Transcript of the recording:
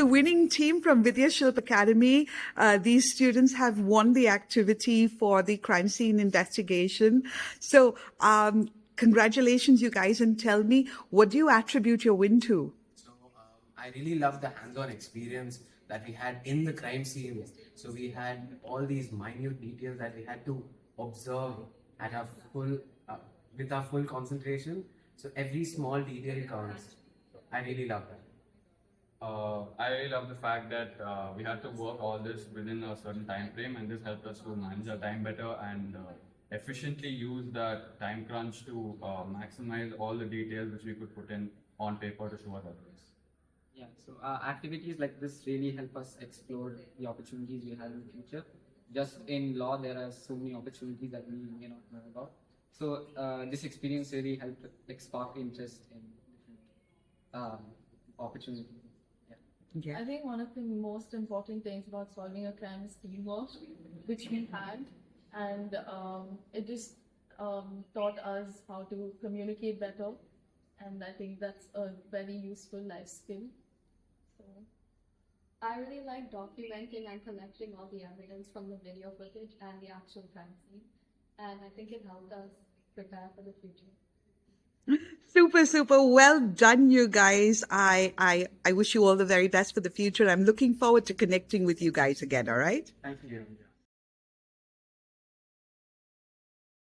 the winning team from Vidyashilp Academy. These students have won the activity for the crime scene investigation. So, congratulations, you guys, and tell me, what do you attribute your win to? I really love the hands-on experience that we had in the crime scene. So we had all these minute details that we had to observe at our full, with our full concentration. So every small detail counts. I really love that. I really love the fact that we had to work all this within a certain time frame, and this helped us to manage our time better and efficiently use that time crunch to maximize all the details which we could put in on paper to show us others. Yeah, so activities like this really help us explore the opportunities we have in the future. Just in law, there are so many opportunities that we may not know about. So this experience really helped like spark interest in different opportunities. Yeah. I think one of the most important things about solving a crime is teamwork, which we had, and it just taught us how to communicate better, and I think that's a very useful life skill. So, I really like documenting and collecting all the evidence from the video footage and the actual crime scene, and I think it helped us prepare for the future. Super, super. Well done, you guys. I wish you all the very best for the future. I'm looking forward to connecting with you guys again, all right? Thank you.